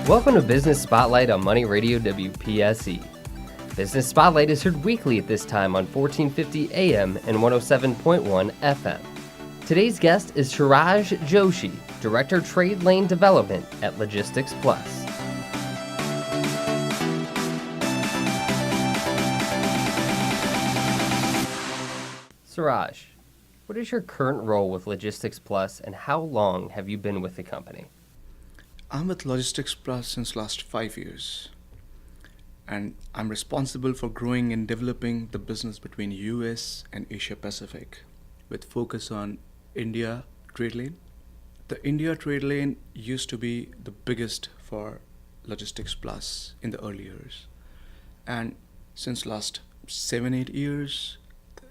Welcome to Business Spotlight on Money Radio WPSE. Business Spotlight is heard weekly at this time on 1450 AM and 107.1 FM. Today's guest is Suraj Joshi, Director Trade Lane Development at Logistics Plus. Suraj, what is your current role with Logistics Plus and how long have you been with the company? I'm with Logistics Plus since last 5 years, and I'm responsible for growing and developing the business between US and Asia Pacific with focus on India trade lane. The India trade lane used to be the biggest for Logistics Plus in the early years, and since last 7-8 years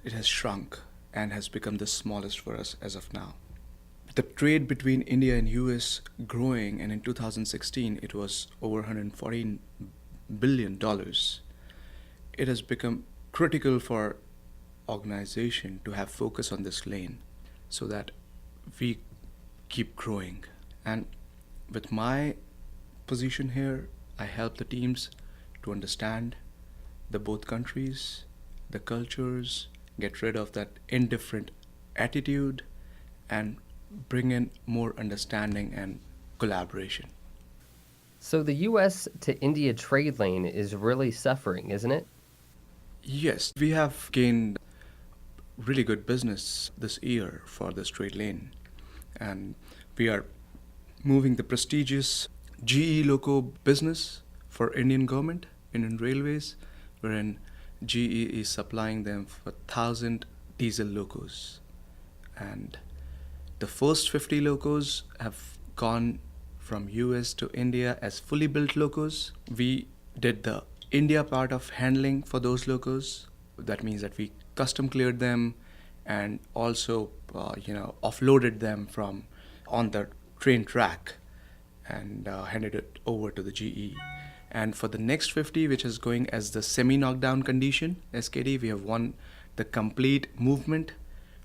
it has shrunk and has become the smallest for us as of now. The trade between India and US growing, and in 2016 it was over $114 billion. It has become critical for organization to have focus on this lane so that we keep growing. And with my position here, I help the teams to understand the both countries, the cultures, get rid of that indifferent attitude, and bring in more understanding and collaboration. So the US to India trade lane is really suffering, isn't it? Yes, we have gained really good business this year for this trade lane, and we are moving the prestigious GE loco business for Indian government, Indian Railways, wherein GE is supplying them for 1,000 diesel locos, and the first 50 locos have gone from US to India as fully built locos. We did the India part of handling for those locos. That means that we custom cleared them and also offloaded them from on the train track and handed it over to the GE. And for the next 50, which is going as the semi-knockdown condition, SKD, we have won the complete movement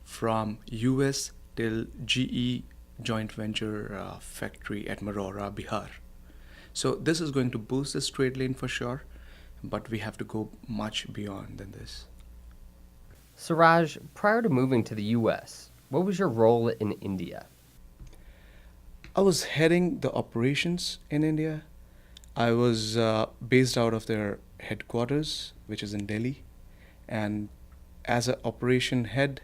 from US till GE joint venture factory at Marora, Bihar. So this is going to boost this trade lane for sure, but we have to go much beyond than this. Suraj, prior to moving to the US, what was your role in India? I was heading the operations in India. I was based out of their headquarters, which is in Delhi, and as an operation head,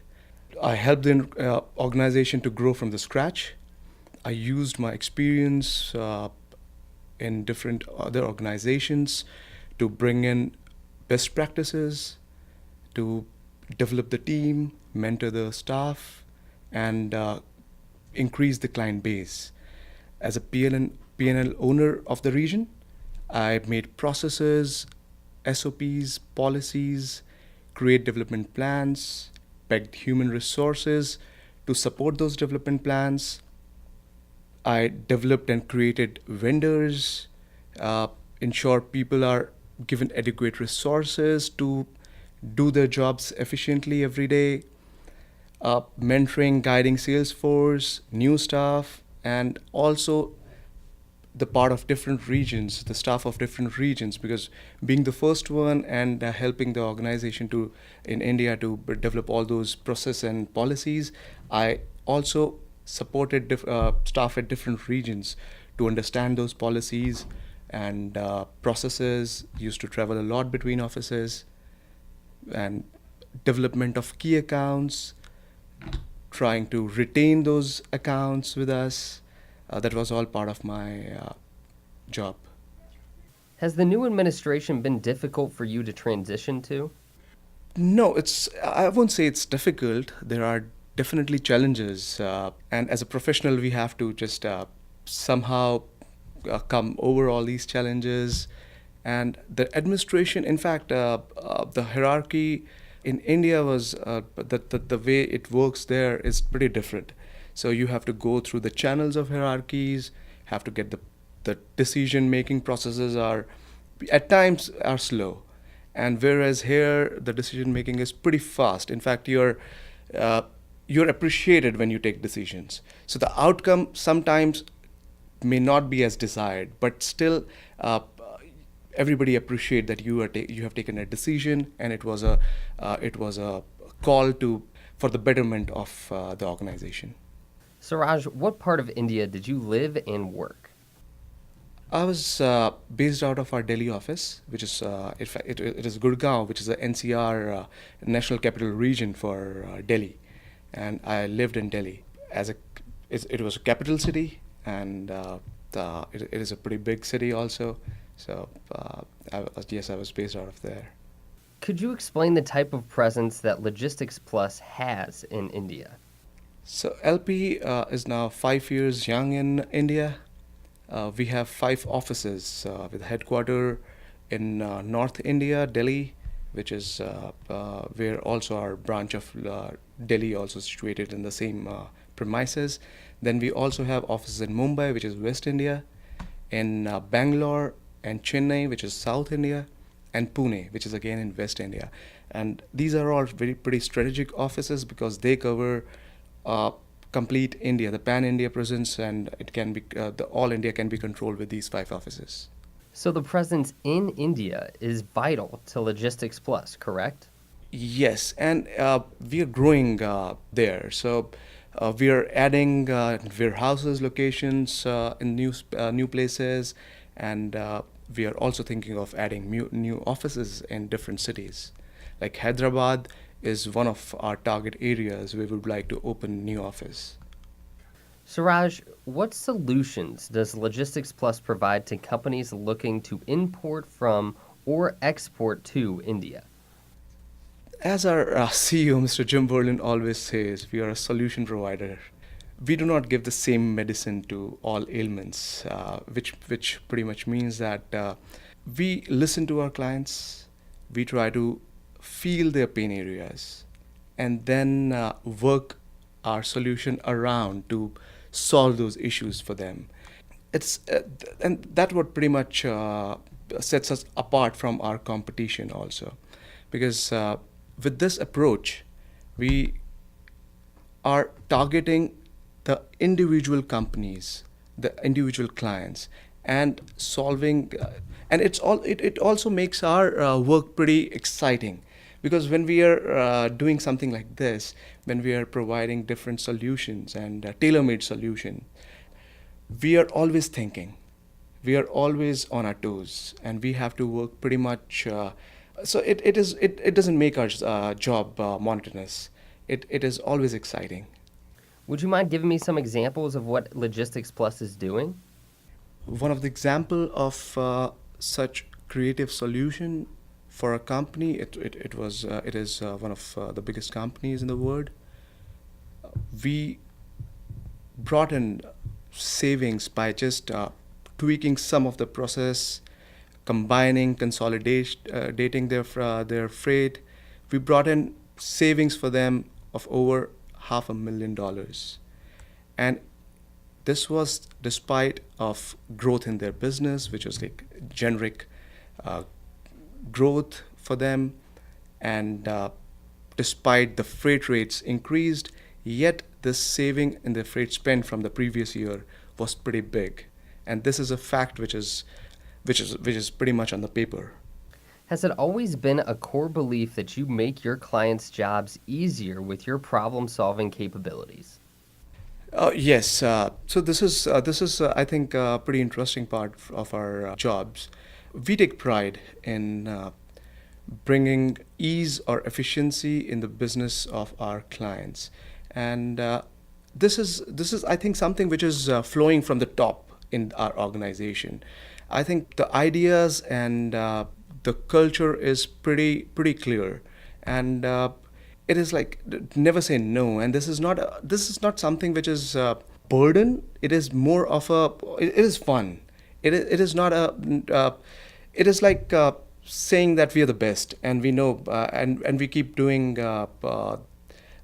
I helped the organization to grow from the scratch. I used my experience in different other organizations to bring in best practices, to develop the team, mentor the staff, and increase the client base. As a P&L owner of the region, I made processes, SOPs, policies, create development plans, pegged human resources to support those development plans. I developed and created vendors, ensure people are given adequate resources to do their jobs efficiently every day, mentoring, guiding sales force, new staff, and also the part of different regions, the staff of different regions, because being the first one and helping the organization to in India to develop all those process and policies, I also supported staff at different regions to understand those policies and processes, used to travel a lot between offices, and development of key accounts, trying to retain those accounts with us. That was all part of my job. Has the new administration been difficult for you to transition to? No, I won't say it's difficult. There are definitely challenges. And as a professional, we have to just somehow come over all these challenges. And the administration, in fact, the hierarchy in India was, the way it works there is pretty different. So you have to go through the channels of hierarchies, have to get the decision-making processes are, at times, are slow. And whereas here, the decision-making is pretty fast. In fact, you're appreciated when you take decisions. So the outcome sometimes may not be as desired, but still everybody appreciate that you have taken a decision, and it was a call to for the betterment of the organization. Suraj, what part of India did you live and work? I was based out of our Delhi office, which is in fact it is Gurgaon, which is the NCR National Capital Region for Delhi, and I lived in Delhi as it was a capital city, and it is a pretty big city also. So yes, I was based out of there. Could you explain the type of presence that Logistics Plus has in India? So LP is now 5 years young in India. We have 5 offices with headquarter in North India, Delhi, which is where also our branch of Delhi also situated in the same premises. Then we also have offices in Mumbai, which is West India, in Bangalore and Chennai, which is South India, and Pune, which is again in West India. And these are all very pretty strategic offices because they cover complete India, the pan-India presence, and it can be the all India can be controlled with these 5 offices. So the presence in India is vital to Logistics Plus, correct? Yes, and we are growing there. So we are adding warehouses, locations in new places, and we are also thinking of adding new offices in different cities. Like Hyderabad is one of our target areas we would like to open new office. Suraj, what solutions does Logistics Plus provide to companies looking to import from or export to India? As our CEO, Mr. Jim Berlin, always says, we are a solution provider. We do not give the same medicine to all ailments, which pretty much means that we listen to our clients, we try to feel their pain areas, and then work our solution around to solve those issues for them. And that what pretty much sets us apart from our competition also, because with this approach, we are targeting the individual companies, the individual clients, and solving. And it also makes our work pretty exciting, because when we are doing something like this, when we are providing different solutions and tailor-made solution, we are always thinking, we are always on our toes, and we have to work pretty much. So it doesn't make our job monotonous. It is always exciting. Would you mind giving me some examples of what Logistics Plus is doing? One of the example of such creative solution for a company, it is one of the biggest companies in the world. We brought in savings by just tweaking some of the process, combining, consolidating their freight. We brought in savings for them of over $500,000, and this was despite of growth in their business, which was like generic growth for them, and despite the freight rates increased, yet this saving in the freight spend from the previous year was pretty big, and this is a fact which is pretty much on the paper. Has it always been a core belief that you make your clients' jobs easier with your problem-solving capabilities? Yes. So this is I think a pretty interesting part of our jobs. We take pride in bringing ease or efficiency in the business of our clients, and this is I think something which is flowing from the top in our organization. I think the ideas and the culture is pretty clear, and it is like never say no. And this is not something which is burden. It is more of it is fun. It is not it is like saying that we are the best, and we know, and we keep doing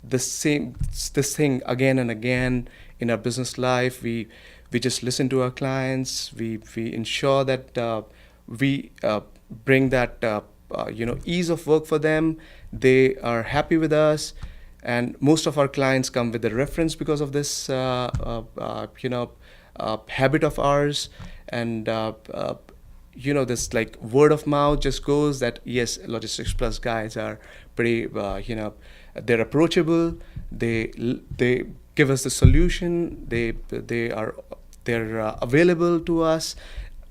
this thing again and again in our business life. We just listen to our clients. We ensure that we bring that ease of work for them. They are happy with us, and most of our clients come with a reference because of this habit of ours, and this like word of mouth just goes that yes, Logistics Plus guys are pretty, they're approachable. They give us the solution. They're available to us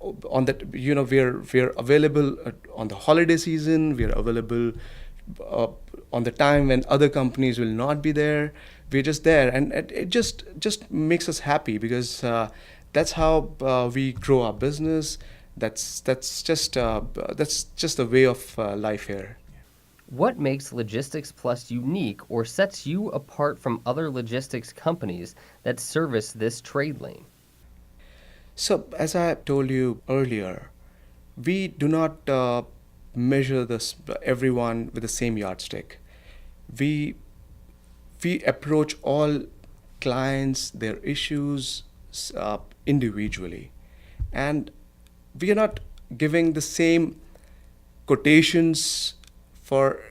on that. We're available on the holiday season. We're available on the time when other companies will not be there. We're just there, and it just makes us happy, because that's how we grow our business. That's just the way of life here. What makes Logistics Plus unique or sets you apart from other logistics companies that service this trade lane? So, as I told you earlier, we do not measure everyone with the same yardstick. We we approach all clients, their issues individually, and we are not giving the same quotations for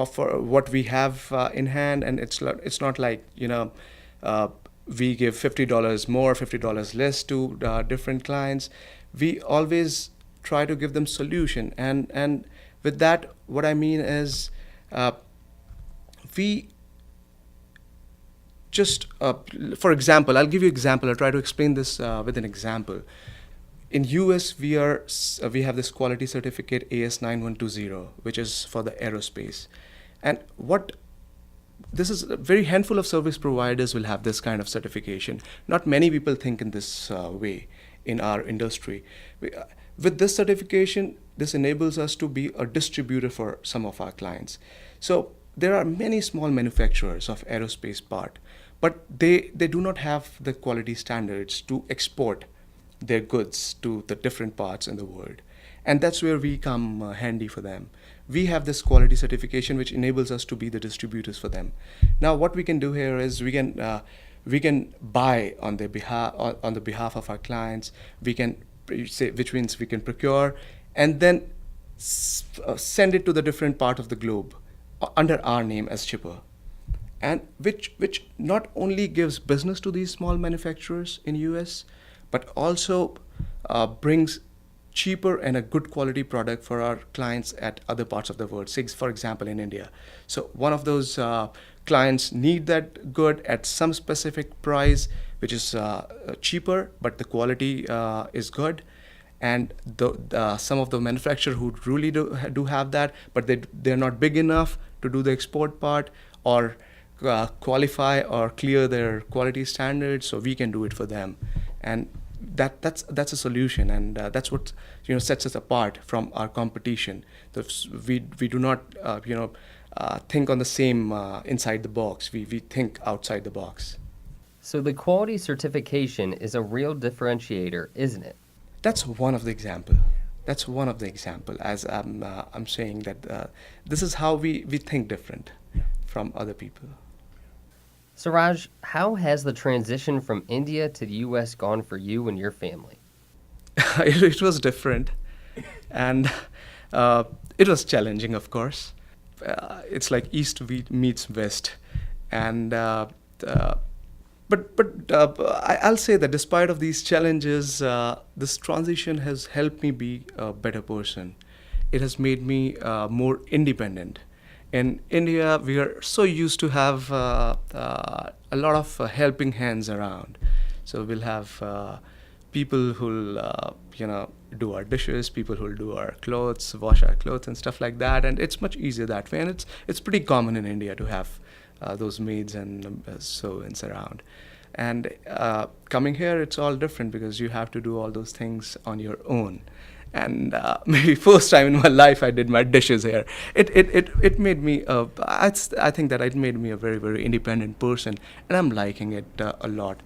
for what we have in hand, and it's not like we give $50 more, $50 less to different clients. We always try to give them solution, and with that, what I mean is we just for example, I'll give you example. I'll try to explain this with an example. In US, we have this quality certificate AS9120, which is for the aerospace, and what this is, a very handful of service providers will have this kind of certification. Not many people think in this way in our industry. With this certification, this enables us to be a distributor for some of our clients. So there are many small manufacturers of aerospace part, but they do not have the quality standards to export their goods to the different parts in the world. And that's where we come handy for them. We have this quality certification which enables us to be the distributors for them. Now what we can do here is we can buy on their behalf, on the behalf of our clients. We can say, which means we can procure and then send it to the different part of the globe under our name as shipper, and which not only gives business to these small manufacturers in US, but also brings cheaper and a good quality product for our clients at other parts of the world. Say, for example, in India. So one of those clients need that good at some specific price, which is cheaper, but the quality is good. And some of the manufacturers who really do have that, but they're not big enough to do the export part or qualify or clear their quality standards, so we can do it for them. And that's a solution, and that's what sets us apart from our competition. We do not think on the same inside the box. We think outside the box. So the quality certification is a real differentiator, isn't it? That's one of the example. That's one of the example. As I'm saying that this is how we think different from other people. Suraj, how has the transition from India to the U.S. gone for you and your family? It was different, and it was challenging, of course. It's like East meets West, and I'll say that despite of these challenges, this transition has helped me be a better person. It has made me more independent. In India, we are so used to have a lot of helping hands around. So we'll have people who'll do our dishes, people who'll do our clothes, wash our clothes and stuff like that. And it's much easier that way. And it's pretty common in India to have those maids and sew-ins around. And coming here, it's all different because you have to do all those things on your own. And maybe first time in my life I did my dishes here. It made me I think that it made me a very, very independent person, and I'm liking it a lot.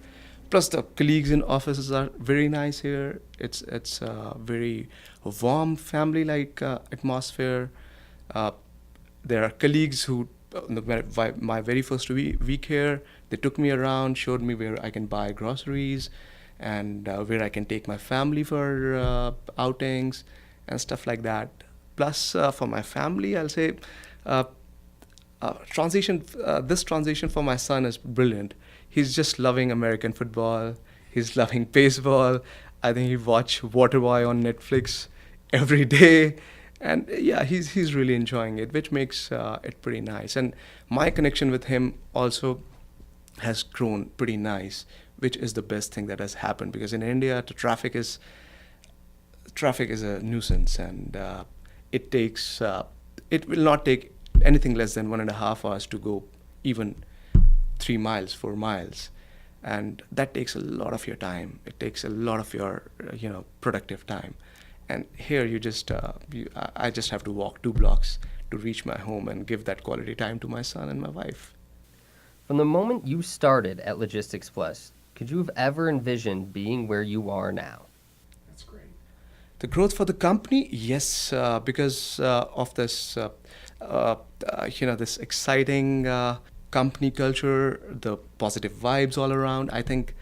Plus the colleagues in offices are very nice here. It's a very warm family like atmosphere. There are colleagues who my very first week here, they took me around, showed me where I can buy groceries and where I can take my family for outings and stuff like that. Plus, for my family, I'll say this transition for my son is brilliant. He's just loving American football. He's loving baseball. I think he watch Waterboy on Netflix every day, and yeah, he's really enjoying it, which makes it pretty nice. And my connection with him also has grown pretty nice, which is the best thing that has happened, because in India the traffic is a nuisance, and it takes it will not take anything less than 1.5 hours to go even 3 miles, 4 miles, and that takes a lot of your time. It takes a lot of your productive time. And here I just have to walk 2 blocks to reach my home and give that quality time to my son and my wife. From the moment you started at Logistics Plus, could you have ever envisioned being where you are now? That's great. The growth for the company, yes, because of this, this exciting company culture, the positive vibes all around. I think,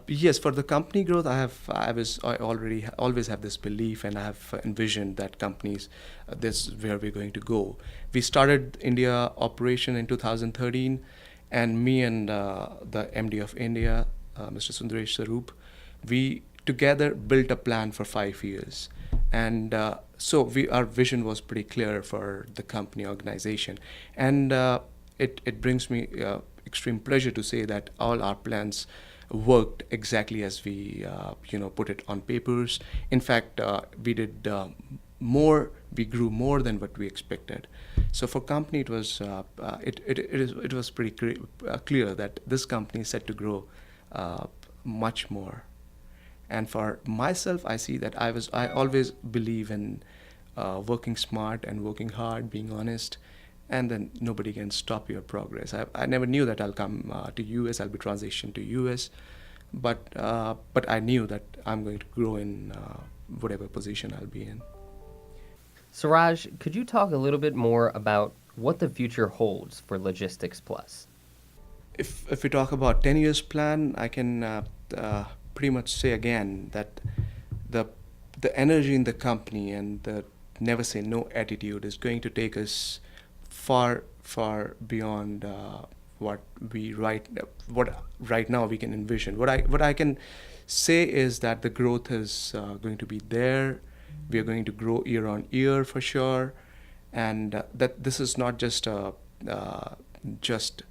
yes, for the company growth, I already always have this belief, and I have envisioned that companies, this is where we're going to go. We started India operation in 2013, and me and the MD of India, Mr. Sundaresh Sarup, we together built a plan for 5 years. And so our vision was pretty clear for the company organization. And it brings me extreme pleasure to say that all our plans worked exactly as we put it on papers. In fact, we did we grew more than what we expected. So for company, it was it was pretty clear that this company is set to grow much more. And for myself, I see that I always believe in working smart and working hard, being honest, and then nobody can stop your progress. I never knew that I'll come to US, I'll be transitioned to US, but I knew that I'm going to grow in whatever position I'll be in. Suraj, could you talk a little bit more about what the future holds for Logistics Plus? If we talk about 10 years plan, I can pretty much say again that the energy in the company and the never say no attitude is going to take us far beyond what right now we can envision. What I can say is that the growth is going to be there. We are going to grow year on year for sure, and that this is not just just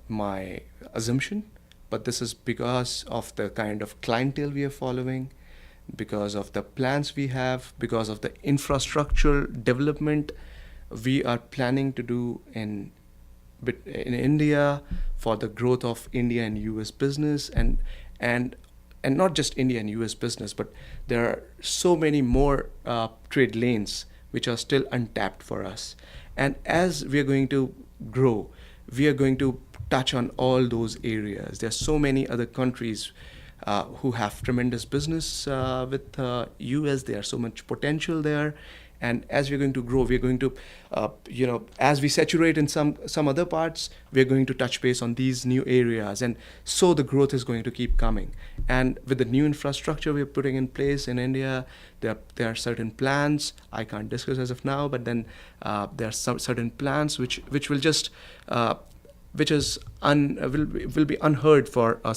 my assumption, but this is because of the kind of clientele we are following, because of the plans we have, because of the infrastructure development we are planning to do in India for the growth of India and US business, and not just India and US business, but there are so many more trade lanes which are still untapped for us. And as we are going to grow, we are going to touch on all those areas. There are so many other countries who have tremendous business with US. There are so much potential there. And as we're going to grow, we're going to, as we saturate in some other parts, we're going to touch base on these new areas. And so the growth is going to keep coming. And with the new infrastructure we're putting in place in India, there are certain plans I can't discuss as of now, but then there are some certain plans which will just which is will be unheard for a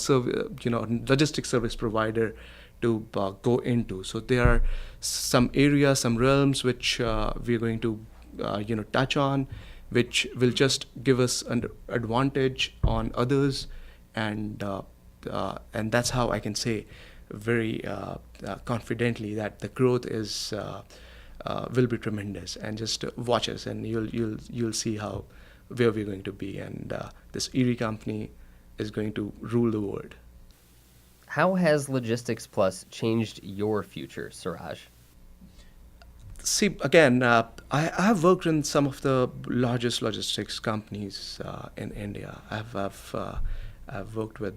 logistics service provider to go into. So there are some areas, some realms which we're going to touch on, which will just give us an advantage on others, and that's how I can say very confidently that the growth is will be tremendous. And just watch us, and you'll see where we're going to be, and this Erie company is going to rule the world. How has Logistics Plus changed your future, Suraj? See, again, I have worked in some of the largest logistics companies in India. I've worked with,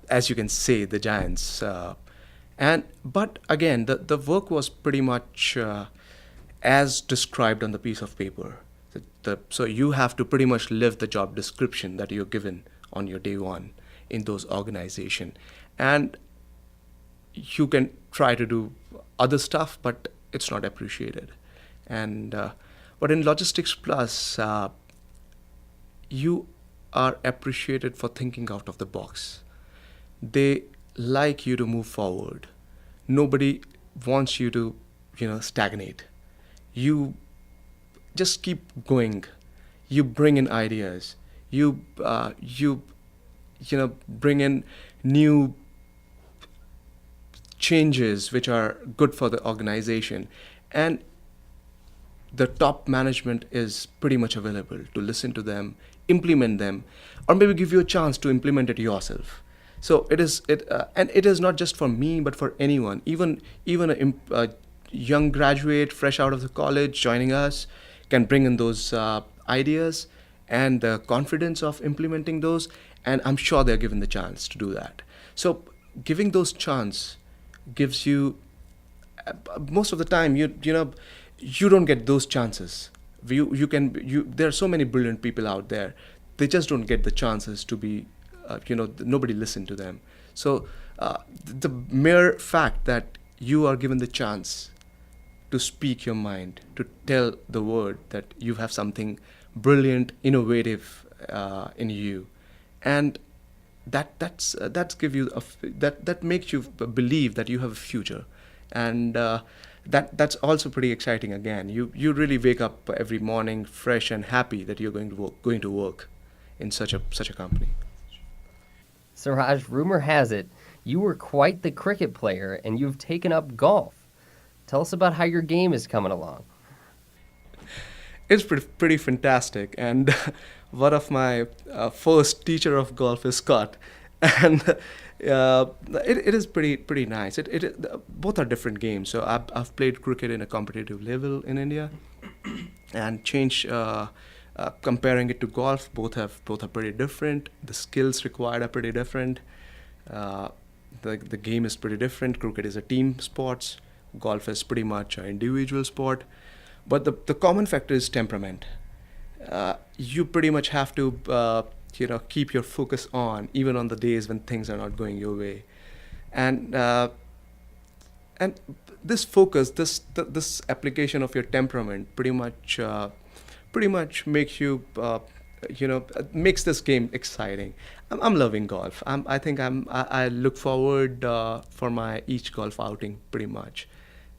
as you can say, the giants. But again, the work was pretty much as described on the piece of paper. So you have to pretty much live the job description that you're given on your day one in those organizations. And you can try to do other stuff, but it's not appreciated. And but in Logistics Plus, you are appreciated for thinking out of the box. They like you to move forward. Nobody wants you to, stagnate. You just keep going. You bring in ideas. You bring in new changes which are good for the organization, and the top management is pretty much available to listen to them, implement them, or maybe give you a chance to implement it yourself. So and it is not just for me, but for anyone, even a young graduate fresh out of the college joining us can bring in those ideas and the confidence of implementing those, and I'm sure they're given the chance to do that. So giving those chance gives you, most of the time, you don't get those chances. You there are so many brilliant people out there, they just don't get the chances to be, nobody listen to them. So the mere fact that you are given the chance to speak your mind, to tell the world that you have something brilliant, innovative in you, and that's give you that makes you believe that you have a future, and that's also pretty exciting. Again, you really wake up every morning fresh and happy that you're going to work in such a company. Suraj, rumor has it you were quite the cricket player and you've taken up golf. Tell us about how your game is coming along. It's pretty fantastic, and one of my first teacher of golf is Scott, and it is pretty nice. Both are different games. So I've played cricket in a competitive level in India, and comparing it to golf, both are pretty different. The skills required are pretty different. The game is pretty different. Cricket is a team sport. Golf is pretty much an individual sport. But the common factor is temperament. You pretty much have to keep your focus on, even on the days when things are not going your way, and this focus, this application of your temperament, pretty much makes you makes this game exciting. I'm loving golf. I look forward for my each golf outing pretty much,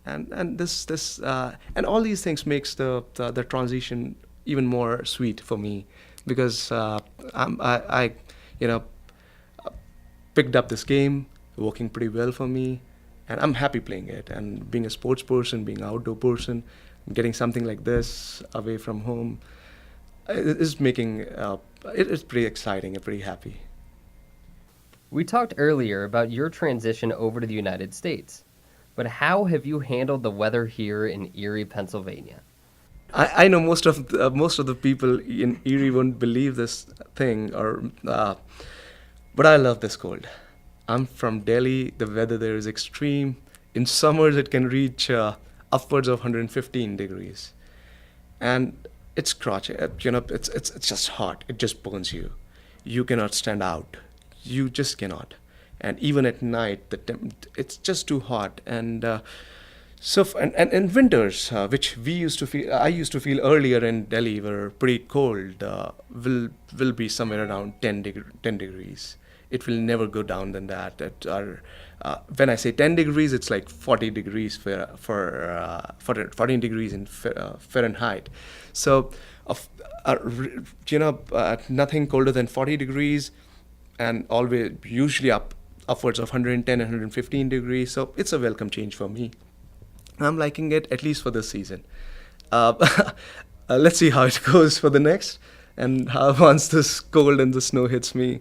and this and all these things makes the transition even more sweet for me, because I picked up this game, working pretty well for me, and I'm happy playing it. And being a sports person, being an outdoor person, getting something like this away from home is making it is pretty exciting and pretty happy. We talked earlier about your transition over to the United States, but how have you handled the weather here in Erie, Pennsylvania? I know most of the people in Erie won't believe this thing, but I love this cold. I'm from Delhi. The weather there is extreme. In summers, it can reach upwards of 115 degrees, and it's crotch. It's just hot. It just burns you. You cannot stand out. You just cannot. And even at night, it's just too hot. And in winters, which I used to feel earlier in Delhi, were pretty cold. Will be somewhere around 10 degrees. It will never go down than that. When I say 10 degrees, it's like 40 degrees for 14 degrees in Fahrenheit. So, nothing colder than 40 degrees, and always usually upwards of 110 and 115 degrees. So it's a welcome change for me. I'm liking it, at least for this season. Let's see how it goes for the next, and how once this cold and the snow hits me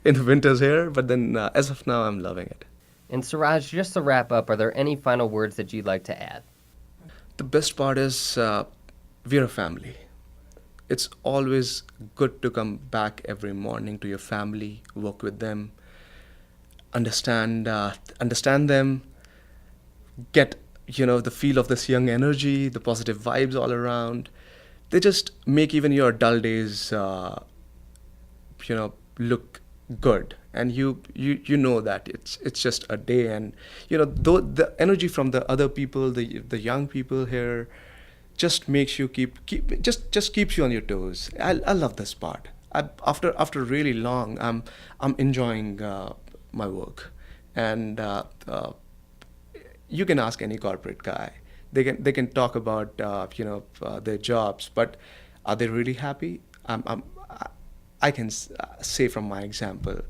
in the winters here. But then, as of now, I'm loving it. And Suraj, just to wrap up, are there any final words that you'd like to add? The best part is we're a family. It's always good to come back every morning to your family, work with them, understand them, get the feel of this young energy, the positive vibes all around. They just make even your dull days look good, and you know that it's just a day. And though the energy from the other people, the young people here, just makes you just keeps you on your toes. I love this part. after really long, I'm enjoying my work, and you can ask any corporate guy. They can talk about their jobs, but are they really happy? I can say from my example,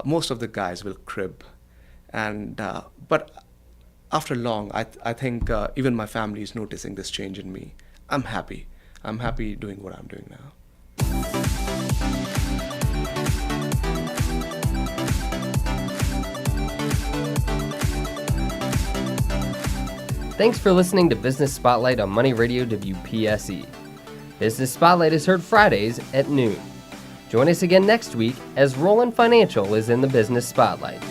most of the guys will crib, and but after long, I think even my family is noticing this change in me. I'm happy. I'm happy doing what I'm doing now. Thanks for listening to Business Spotlight on Money Radio WPSE. Business Spotlight is heard Fridays at noon. Join us again next week as Roland Financial is in the Business Spotlight.